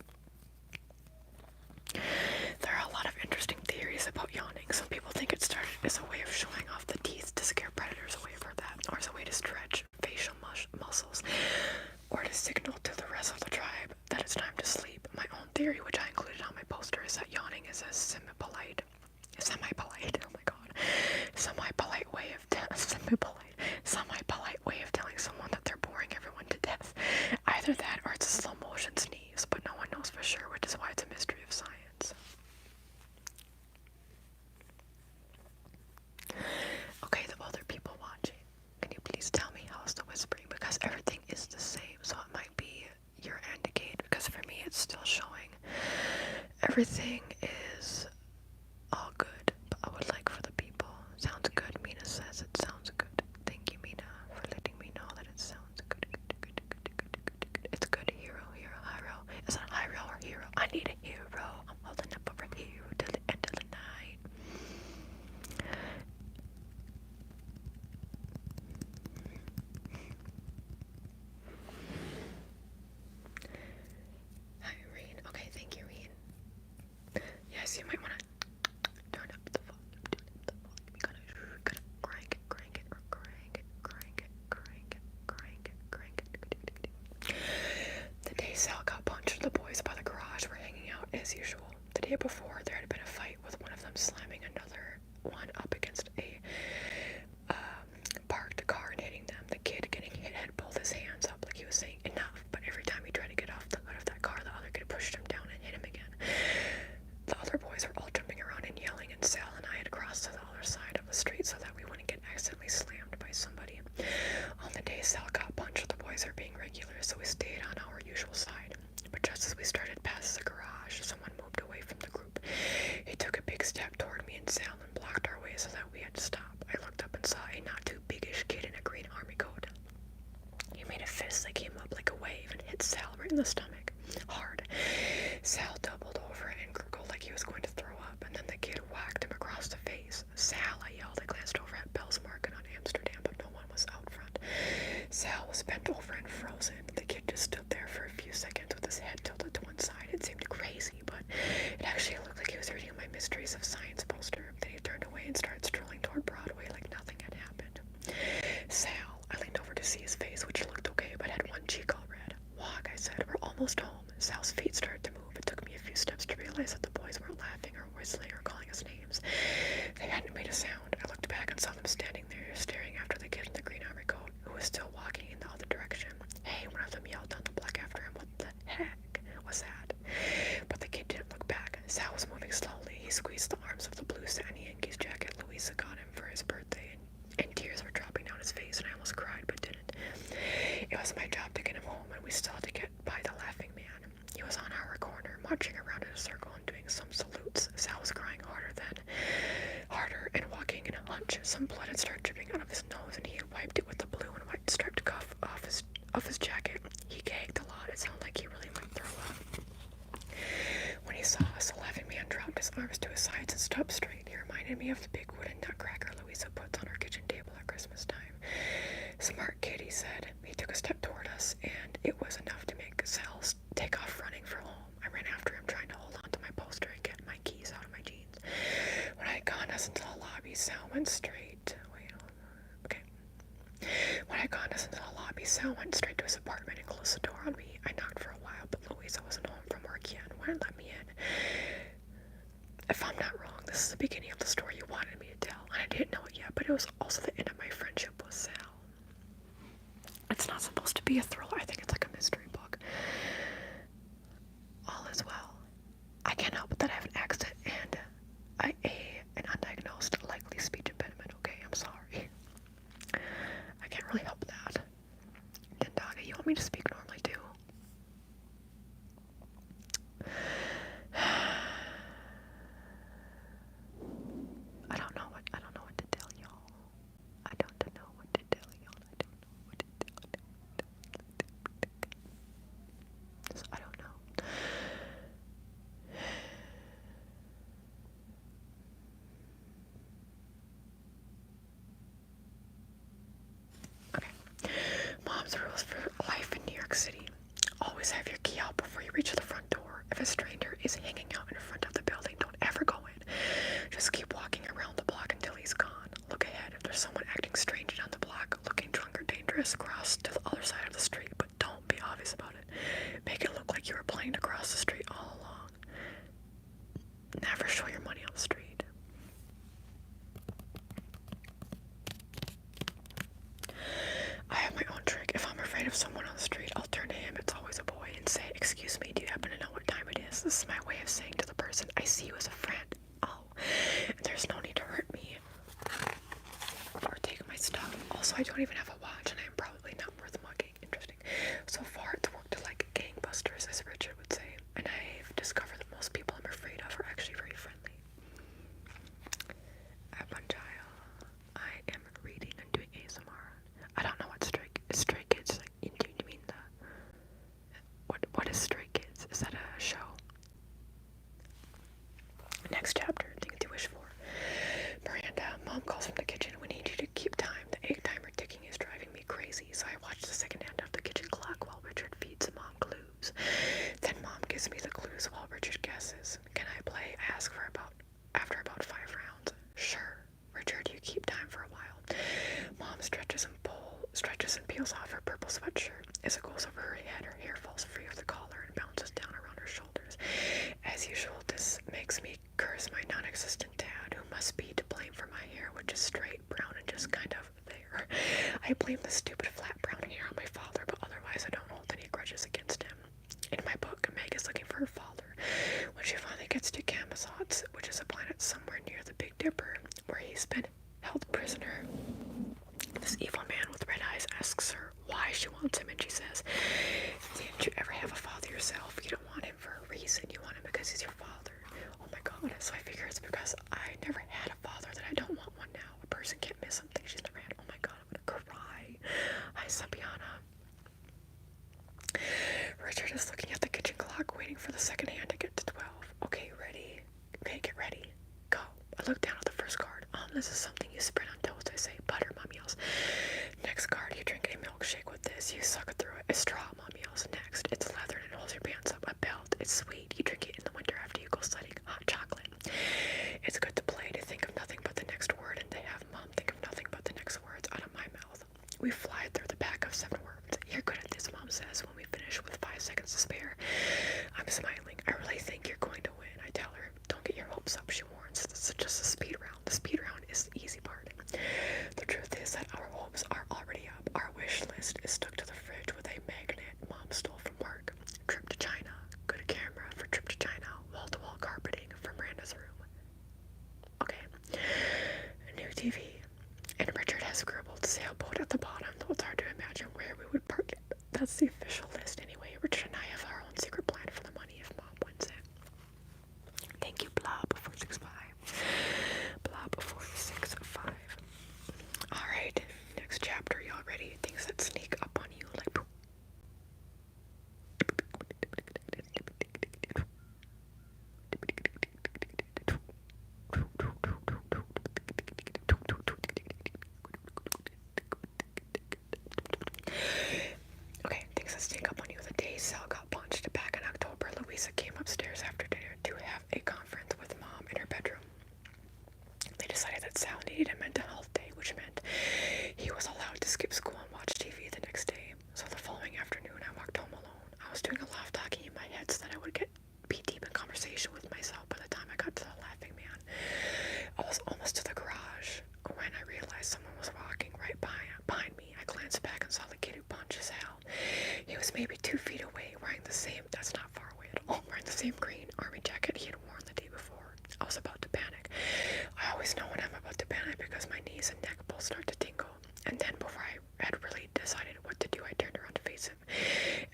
A: There are a lot of interesting theories about yawning. Some people think it started as a way of showing off the teeth to scare predators away from that, or as a way to stretch facial muscles, or to signal to the rest of the tribe that it's time to sleep. My own theory, which I included on my poster, is that yawning is a semi-polite way of telling someone that they're boring everyone to death. Either that or it's a slow motion sneeze, but no one knows for sure, which is why it's a mystery of science. Okay, the older people watching. everything is all good, but I would like for the people. Sounds good, Mina says. It sounds good. Thank you, Mina, for letting me know that it sounds good. It's good. Hero. Is it hero or hero? I need a hero. I'm holding up over here till the end of the night. Hi, Reen. Okay, thank you, Reen. Yes, you might want to turn up the volume. You gotta crank it. The day Sal got punched, the boys by the garage were hanging out as usual. The day before, there had been a fight with one of them slamming another one up against a parked car and hitting them. The kid getting hit had pulled his hands up like he was saying enough, but every time he tried to get out of that car, the other kid pushed him down and hit him again. The other boys were all jumping around and yelling, and Sal and I had crossed to the other side of the street so that we wouldn't get accidentally slammed by somebody. On the day Sal got punched, the boys are being regular, so we stayed on our usual side. But just as we started past the garage, someone moved away from the group. He took a big step toward me and Sal and blocked our way so that we had to stop. I looked up and saw a not too biggish kid in a green army coat. He made a fist that came up like a wave and hit Sal right in the stomach. Hard. Sal doubled over and gurgled like he was going to throw up, and then the kid whacked him across the face. Sal, I yelled. I glanced over at Bell's Market on Amsterdam, but no one was out front. Sal was bent over and frozen. The kid just stood there for a few seconds with his head tilted to one side. It seemed crazy, but it actually looked like he was reading my Mysteries of Science poster. Then he turned away and started strolling toward Broadway like nothing had happened. Sal, I leaned over to see his face, which looked okay, but had one cheek all red. Walk, I said. We're almost home. Sal's feet started to move. It took me a few steps to realize that the boys weren't laughing or whistling or calling us names. They hadn't made a sound. I looked back and saw them standing there, staring after the kid in the green army coat, who was still walking in the other direction. Hey, one of them yelled down the block after him. What the heck was that? But the kid didn't look back. Sal was moving slowly. He squeezed the arms of the blue satiny Yankees jacket Louisa got him for his birthday, and tears were dropping down his face, and I almost cried, but didn't. It was my job to get him home, and we still had to get by the laughing man. He was on our corner, marching around in a circle and doing some salutes. Sal was crying harder and walking in a hunch. Some blood had started dripping out of his nose, and he had wiped it with the blue and white striped cuff off his jacket. He gagged a lot. It sounded like he really might throw up. When he saw us, the laughing man dropped his arms to his sides and stood up straight. He reminded me of the big wooden nutcracker Louisa puts on our kitchen table at Christmas time. Smart kid, he said. He took a step toward us, and it was enough to make Sal take off running for home. I ran after him, trying to hold on to my poster and get my keys out of my jeans. When I had gone us into the lobby, Sal went straight. When I had gone us into the lobby, Sal went straight to his apartment and closed the door on me. I knocked for a while, but Louisa wasn't home from work yet and wouldn't let me in. If I'm not wrong, this is the beginning of the story you wanted me to tell, and I didn't know it yet, but it was also the end of my friendship with Sal. It's not supposed to be a thriller. I think it's like a mystery book. All is well. I can't help it that I have an accent and an undiagnosed likely speech impediment, okay? I'm sorry. I can't really help that. Dendaga, you want me to speak normally too? I don't know what to tell y'all. I don't know what to tell y'all. I don't know. Okay. Mom's rules for life in New York City. Always have your key out before you reach the front door. If a stranger is hanging out in front of the building, don't ever go in. Just keep walking around the block until he's gone. Look ahead. If there's someone acting strange down the block, looking drunk or dangerous, cross to the other side of the street, but don't be obvious about it. Make it look like you were planning to cross the street all along. Never show your money on the street. I have my own trick. If I'm afraid of someone on the street, I'll turn to him. It's always a boy, and say, "Excuse me, do you happen to know what time it is?" This is my way of saying to the person, "I see you as a friend." Oh, and there's no need to hurt me or take my stuff. Also, I don't even have a watch, and I am probably not worth mugging. Interesting. So far, it's worked like gangbusters, as Richard would say, and I've discovered that most people I'm afraid Next chapter, things you wish for. Miranda, Mom calls from the kitchen. We need you to keep time. The egg timer ticking is driving me crazy, so I watch the second hand of the kitchen clock while Richard feeds Mom clues. Then Mom gives me the clues while Richard guesses. Can I play? I ask after about 5 rounds. Sure. Richard, you keep time for a while. Mom stretches and peels off her purple sweatshirt. As it goes over her head, her hair falls free of the collar and bounces down around her shoulders. As usual, this makes me curse my non-existent dad, who must be to blame for my hair, which is straight, brown, and just kind of there. I blame the stupid flat brown hair on my father, but otherwise I don't hold any grudges against him. In my book, Meg is looking for her father. When she finally gets to Camazotz, which is a planet somewhere near the Big Dipper, where he's been held prisoner, this evil man with red eyes asks her why she wants him, and she says, didn't you ever have a father yourself? You don't want him for a reason. You want him because he's your father. Oh my god. So I figure it's because I never had a father that I don't want one now. A person can't miss something she's never had. Oh my god, I'm gonna cry. Hi, Sabiana. Richard is looking at the kitchen clock, waiting for the second hand to get to 12. Okay, ready? Okay, get ready. Go. I look down at the first card. This is something you spread on toast, I say. Butter, Mom yells. Next card, you drink a milkshake with this. You suck it through it. A straw, Mom yells. Next, it's leather and it holds your pants up. A belt. It's sweet. You drink it in the winter after you go sledding. Hot chocolate. It's good to play, to think of nothing but the next word, and to have Mom think of nothing but the next words out of my mouth. We fly through the pack of 7 words. You're good at this, Mom says when we finish with 5 seconds to spare. I'm smiling. I really think you're going to win, I tell her. Don't get your hopes up, she warns. This is just a speed round. The speed round is the easy part. The truth is that our hopes are already up. Our wish list is stuck to the fridge with a magnet Mom stole from work. Trip to China. Good camera for trip to China. Wall-to-wall carpeting for Miranda's room. Okay. New TV. And Richard has scribbled sailboat at the bottom, though it's hard to imagine where we would park it. That's the official list anyway. Richard and I have our own secret plan for the money if Mom wins it. Thank you, Blob465. Blob465. Alright, next chapter. Y'all ready? Things that sneak up on you like poop. Okay, things that sneak up on you. The day Sal got punched back in October, Louisa came upstairs after dinner to have a conference with Mom in her bedroom. They decided that Sal needed a mental health day, which meant he was allowed to skip school and watch TV the next day. So the following afternoon, I walked home alone. I was doing a lot of talking in my head so that I would be deep in conversation with myself by the time I got to the Laughing Man. I was almost to the garage when I realized someone was walking right behind me. I glanced back and saw the kid who punched Sal. He was maybe 2 feet away, wearing the same, that's not far away at all, wearing the same green army jacket he had worn the day before. I was about to panic. I always know when I'm about to panic because my knees and neck both start to tingle. And then before I had really decided what to do, I turned around to face him.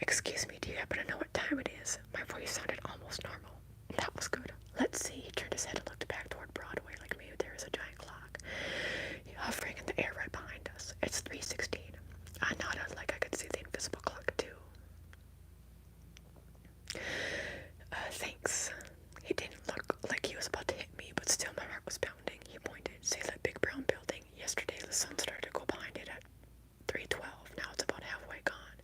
A: Excuse me, do you happen to know what time it is? My voice sounded almost normal. That was good. Let's see. He turned his head and looked back toward Broadway like maybe there was a giant clock hovering in the air right behind us. It's 3:16. I nodded like I could see the invisible clock too. Thanks. He didn't look like he was about to hit me, but still my heart was pounding. He pointed. See that big brown building? Yesterday the sun started to go behind it at 3:12. Now it's about halfway gone.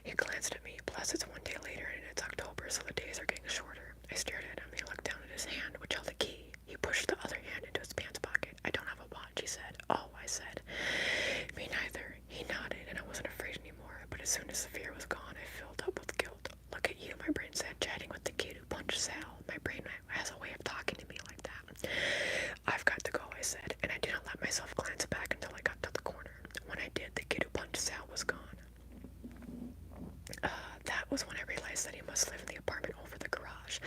A: He glanced at me. Plus it's 1 day later and it's October, so the days are getting shorter. I stared at him. He looked down at his hand, which held the key. He pushed the other hand into his pants pocket. I don't have a watch, he said. Oh, I said. Me neither. He nodded, and I wasn't afraid anymore, but as soon as the fear was gone, I filled up with guilt. Look at you, my brain said, chatting with the kid who punched Sal. My brain has a way of talking to me like that. I've got to go, I said, and I didn't let myself glance back until I got to the corner. When I did, the kid who punched Sal was gone. That was when I realized that he must live in the apartment over the garage,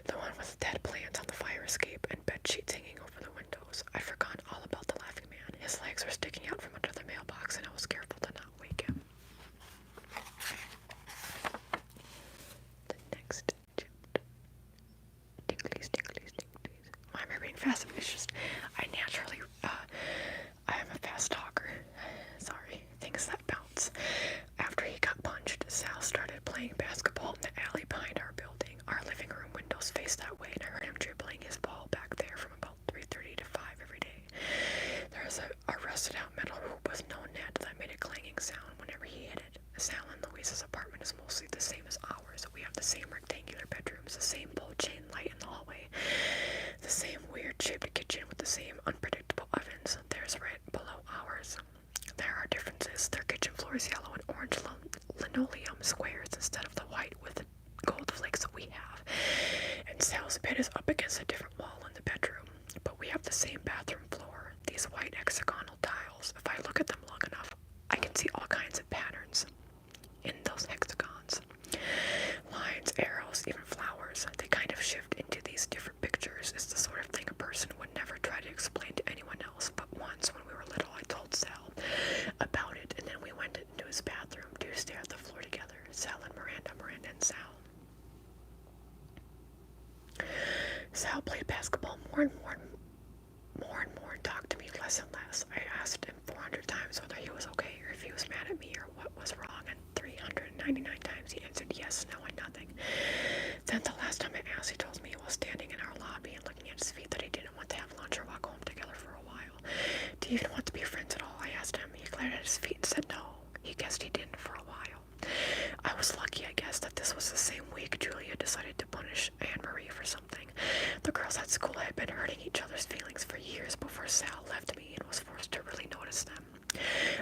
A: the one with dead plants on the fire escape and bed sheets hanging over the windows. I'd forgotten all about the Laughing Man. His legs were sticking out from under the mailbox, and I was careful to not wake him. The next chapter. Tingles, tingles, tingles. Why am I reading fast? It's just, I am a fast talker. Sorry, things that bounce. After he got punched, Sal started playing basketball in the alley behind our building. Our living room windows faced that way, and I heard him dribbling his rusted out metal hoop with no net that made a clanging sound whenever he hit it. Sal and Louise's apartment is mostly the same as ours. We have the same rectangular bedrooms, the same bulb chain light in the hallway, the same weird-shaped kitchen with the same unpredictable ovens. Theirs right below ours. There are differences. Their kitchen floor is yellow and orange linoleum squares instead of the white with the gold flakes that we have. And Sal's bed is up against a different wall in the bedroom, but we have the same bathroom floor. These white hexagonal tiles. If I look at them long enough, I can see all kinds of patterns in those hexagons. Lines, arrows, even flowers. They kind of shift into these different pictures. It's the sort of thing a person would never try to explain to anyone else, but once when we were little I told Sal about it, and then we went into his bathroom to stare at the floor together. Sal and Miranda and Sal. Sal played basketball more and more and talked to me less and less. I asked him 400 times whether he was okay or if he was mad at me or what was wrong, and 399 times he answered yes, no, and nothing. Then the last time I asked, he told me he was standing in our lobby and looking at his feet that he didn't want to have lunch or walk home together for a while. Do you even want to be friends at all? I asked him. He glared at his feet and said no. He guessed he didn't for a while. I was lucky, I guess, that this was the same week Julia decided to punish Anne-Marie for something. The girls at school had been hurting each other's feelings for years before Sal left me and was forced to really notice them.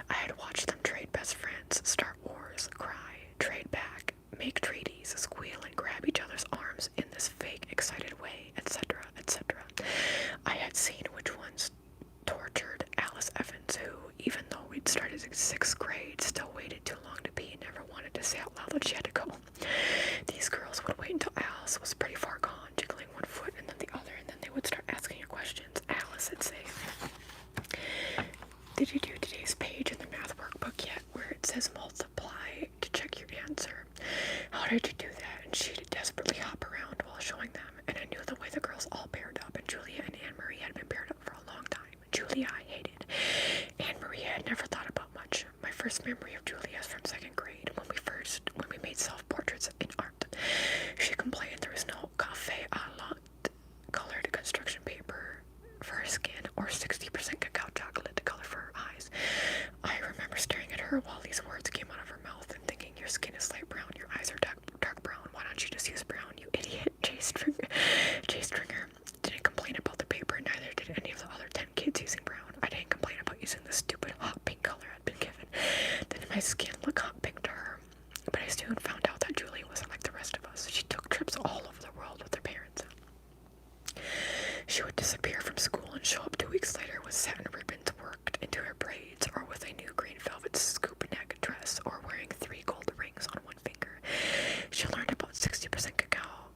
A: I had watched them trade best friends, start wars, cry, trade back, make treaties, squeal and grab each other's arms in this fake, excited way, etc., etc. I had seen which ones tortured Alice Evans, who, even though we'd started in 6th grade, still waited too long to pee and never wanted to say out loud that she had to go. These girls would wait until Alice was pretty far gone, jiggling one foot and then the other, and then they would start asking her questions. Alice would say, "Did you do today's page in the math workbook yet, where it says multiply to check your answer? How did you do that?" And she'd desperately hop around while showing them, and I knew the way the girls all paired up, and Julia and Anne-Marie had been paired up for a long time. Julia I hated. Anne-Marie I had never thought about much. My first memory of Julia is from 2nd grade, when we made self-portraits in art. She complained there was no cafe a la colored construction paper for her skin, or 60% cacao chocolate to color for her eyes. I remember staring at her while these words came out of her mouth and thinking, your skin is light brown, your eyes are dark brown, why don't you just use brown, you idiot. Jay Stringer didn't complain about the paper, neither did any of the other 10 kids using brown. I didn't complain about using the stupid hot pink color I'd been given. Then my skin looked hot pink to her. But I soon found out that Julie wasn't like the rest of us. She took trips all over the world with her parents. She would disappear from school and show up 2 weeks later with satin ribbons worked into her braids, or with a new green velvet scoop neck dress, or wearing 3 gold rings on one finger. She learned about 60% cacao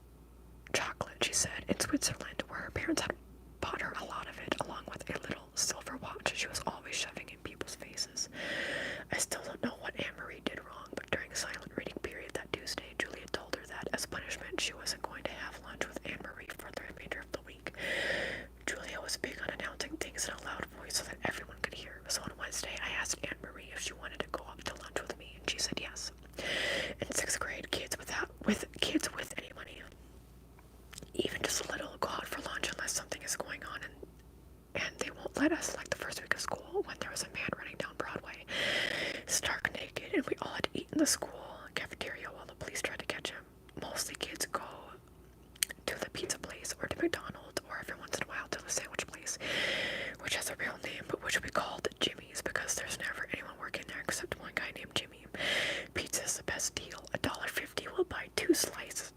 A: chocolate, she said, in Switzerland, where her parents had bought her a lot of it, along with a little silver watch she was always shoving in people's faces. I still don't know what Anne-Marie did wrong, but during silent reading period that Tuesday, Julia told her that, as punishment, she wasn't going to have lunch with Anne-Marie for the remainder of the week. Julia was big on announcing things in a loud voice so that everyone could hear, so on Wednesday I asked Anne-Marie if she wanted to go up to lunch with me, and she said yes. In 6th grade, kids with any money, even just a little, go out for lunch unless something is going on, and they won't let us, like the first week of school when there was a man running down Broadway, stark naked, and we all had to eat in the school cafeteria while the police tried to catch him. Mostly kids go to the pizza place or to McDonald's, or every once in a while to the sandwich place, which has a real name, but which we called Jimmy's because there's never anyone working there except one guy named Jimmy. Pizza's the best deal. $1.50 will buy 2 slices.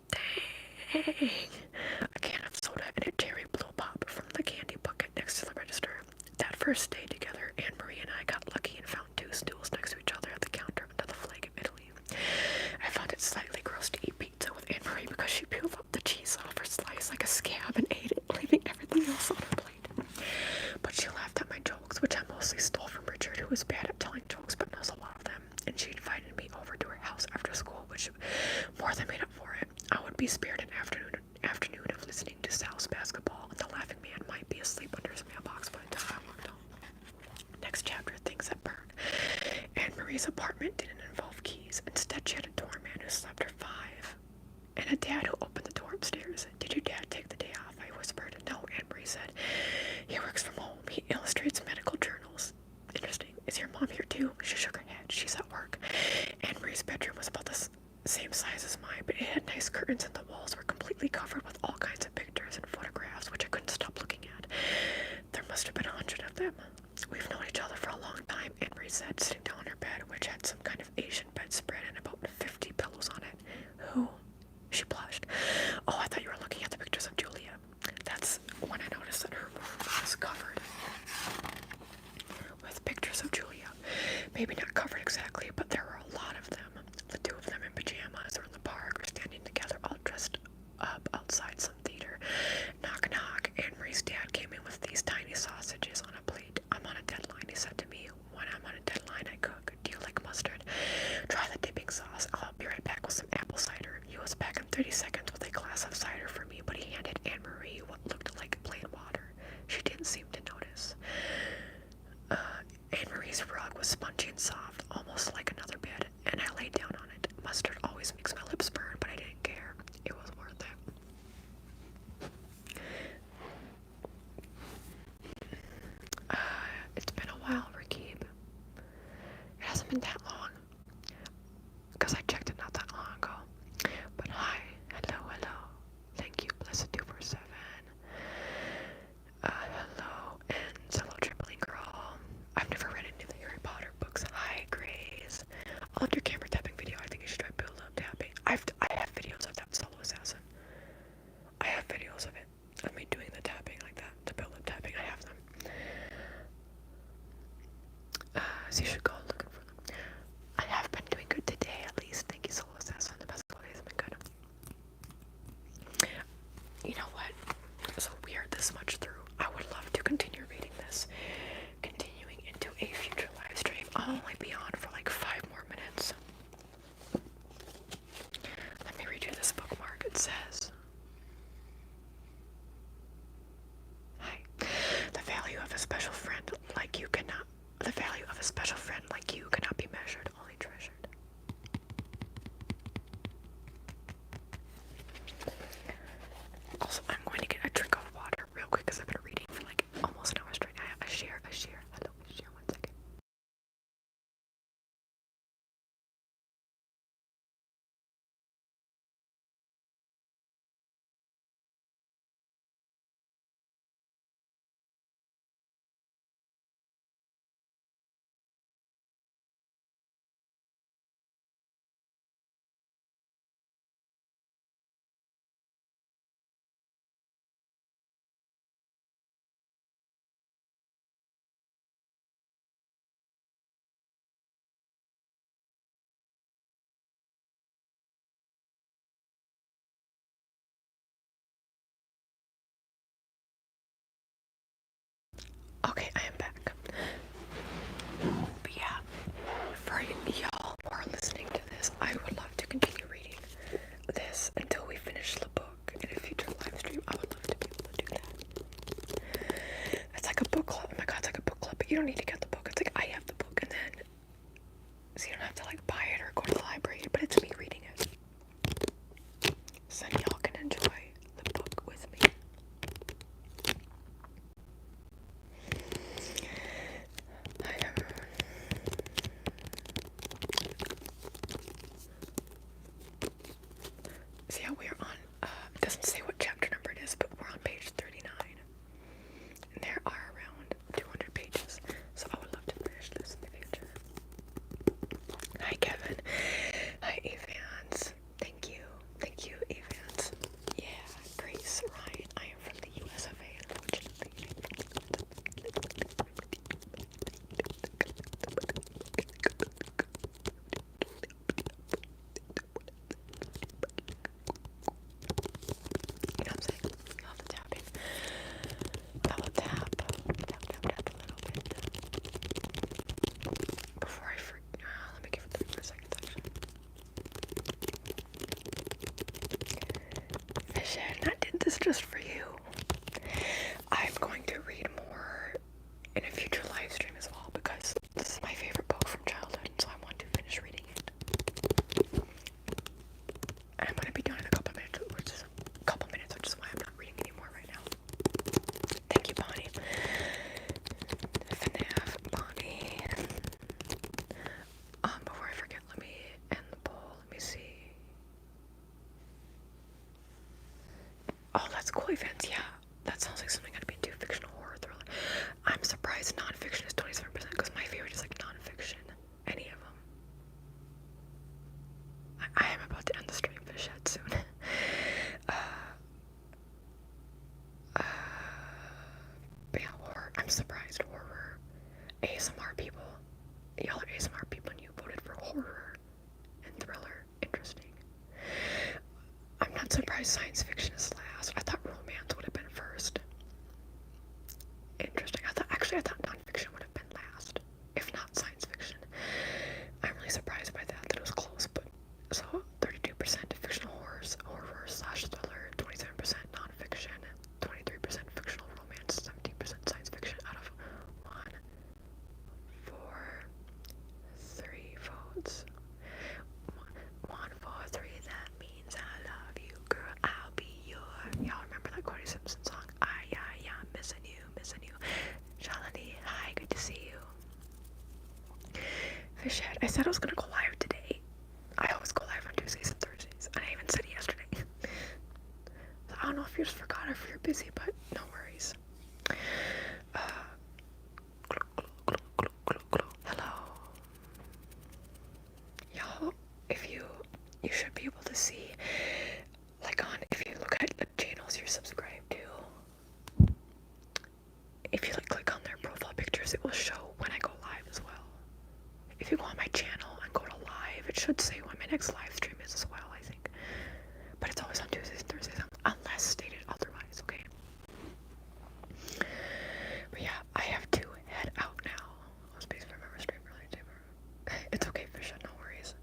A: Dang! A can of soda and a cherry blue pop from the candy bucket next to the register. That first day together, Anne-Marie and I got lucky and found 2 stools next to each other at the counter under the flag of Italy. I found it slightly gross to eat pizza with Anne-Marie because she peeled up the cheese off her slice like a scab and ate it, leaving everything else on her plate. But she laughed at my jokes, which I mostly stole from Richard, who was bad at telling jokes but knows a lot of them, and she invited me over to her house after school, which more than made up for it. I would be spared an afternoon of listening to Sal's basketball, and the laughing man might be asleep under his mailbox by the time I walked home. Next chapter, things that burn. Anne-Marie's apartment didn't involve keys. Instead, she had a doorman who slept her 5, and a dad who opened the door upstairs. Did your dad take the day off? I whispered. No, Anne-Marie said. He works from home. He illustrates medical journals. said, sitting down on her bed, which had some kind of Asian bedspread and about 50 pillows on it. Who? She blushed. Oh, I thought you were looking at the pictures of Julia. That's when I noticed that her room was covered with pictures of Julia. Maybe not covered exactly, but there were a lot of them. The two of them in pajamas or in the park or standing together, all dressed up outside some theater. Knock, knock. Anne Marie's dad came in with these tiny sausages on a plate. I'm on a deadline, he said to me. When I'm on a deadline, I cook. Do you like mustard? Try the dipping sauce. I'll be right back with some apple cider. He was back in 30 seconds with a glass of cider for me, but he handed Anne Marie what looked like plain water. She didn't seem to notice. Anne Marie's rug was spongy and soft, almost like another bed, and I lay down on it. Mustard always makes my lips burn, but I didn't care. It was worth it. It's been a while, Rakib. It hasn't been that long, because I checked it not that long ago. But hi, hello, hello. Thank you, Blessed 247. Hello, and hello, Trembling Girl. I've never read any of the Harry Potter books. Hi, Grace. I loved your camera tapping video. I think you should try build up tapping. I have videos of that solo assassin. I have videos of it. Of me doing the tapping like that. The build up tapping. I have them. So you should go looking for them. I have been doing good today, at least. Thank you, solo assassin. The past couple days have been good. You know what? So we are this much through. I would love to continue reading this. Continuing into a future live stream. I'll only be on for like 5 more minutes. Let me read you this bookmark. It says, hi. The value of a special friend like you cannot be measured, only treasured. Also, I'm going to get a drink of water real quick because I've been reading for like almost an hour straight. I share. Hello, share 1 second. Okay, I am back. But yeah, for y'all who are listening to this, I would love to continue reading this until we finish the book in a future live stream. I would love to be able to do that. It's like a book club. Oh my god, it's like a book club, but you don't need to get the book. It's like I have the book, and then so you don't have to like buy it or go to the library, but it's me reading it. So y'all can enjoy the book with me. So yeah, we're on, it doesn't say what chapter number it is, but we're on page 39. And there are around 200 pages, so I would love to finish this in the future. Hi, Kevin. Hi, Evans. Thank you, Evans. Yeah, Grace, Ryan. I am from the US of A, unfortunately. You know what I'm saying? I love the tapping. I will tap a little bit. Before I forget, let me give it 3 more seconds actually. Vision, I did this just for you. I'm going to read more in a future live stream as well because this is my favorite book from childhood, so I want to finish reading it. And I'm going to be done in a couple minutes, which is why I'm not reading anymore right now. Thank you, Bonnie. FNAF, Bonnie. Before I forget, let me end the poll. Let me see. Oh, that's cool, events. Yeah, that sounds like something I'd be into. Fictional horror thriller. I'm surprised nonfiction is 27% because my favorite is like nonfiction. I'm surprised. Horror. ASMR people. Y'all are ASMR people and you voted for horror and thriller. Interesting. I'm not surprised science fiction is last. I thought romance would have been first. Interesting. I thought nonfiction would have been last, if not science fiction. I'm really surprised by that it was close, but so 32% fictional horror slash thriller, 27% nonfiction, 23% fictional romance, 17% science fiction out of 1, 4, 3 votes. 1, 4, 3, that means I love you, girl, I'll be your. Y'all remember that Cody Simpson song? I'm missing you. Shalini, hi, good to see you. Fishhead, I said I was gonna go live today. I always go live on Tuesdays and Thursdays, and I even said yesterday. So I don't know if you just forgot or if you're busy, but no worries. Hello. Y'all, you should be able to see, like if you look at the channels you're subscribed to, if you click on their profile pictures, it will show when I go live as well. If you go on my channel and go to live, it should say when my next live stream is as well, I think. But it's always on Tuesdays and Thursdays, unless stated otherwise, okay? But yeah, I have to head out now. I'll space for my stream earlier today. It's okay, Fisher, no worries.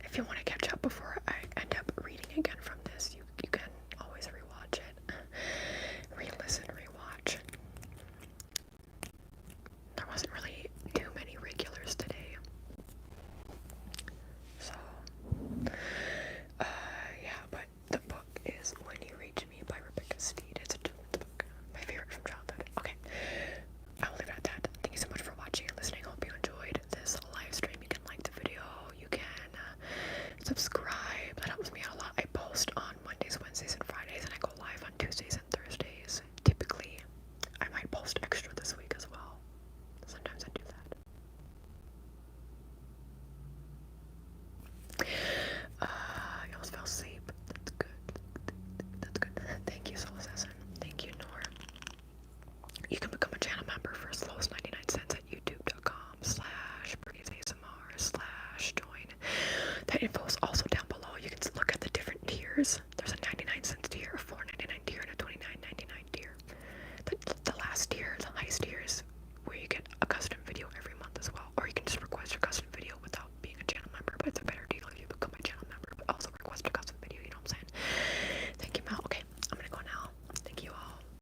A: If you want to catch up before I end up reading again from this, you can always rewatch it. Re-listen, rewatch. There wasn't really too many regulars today. So, yeah, but the book is When You Reach Me by Rebecca Steed. It's a children's book. My favorite from childhood. Okay, I will leave it at that. Thank you so much for watching and listening. Hope you enjoyed this live stream. You can like the video. You can subscribe. That helps me out a lot. I post on Mondays, Wednesdays, and Fridays, and I go live on Tuesdays and Thursdays. Typically, I might post extra this week as well. Sometimes I do that. You almost fell asleep. That's good. That's good. Thank you, Soul Assassin. Thank you, Nor. You can become a channel member for as low as 99 cents at youtube.com/Brittney'sASMR/join. That info is also down below. You can look at the different tiers.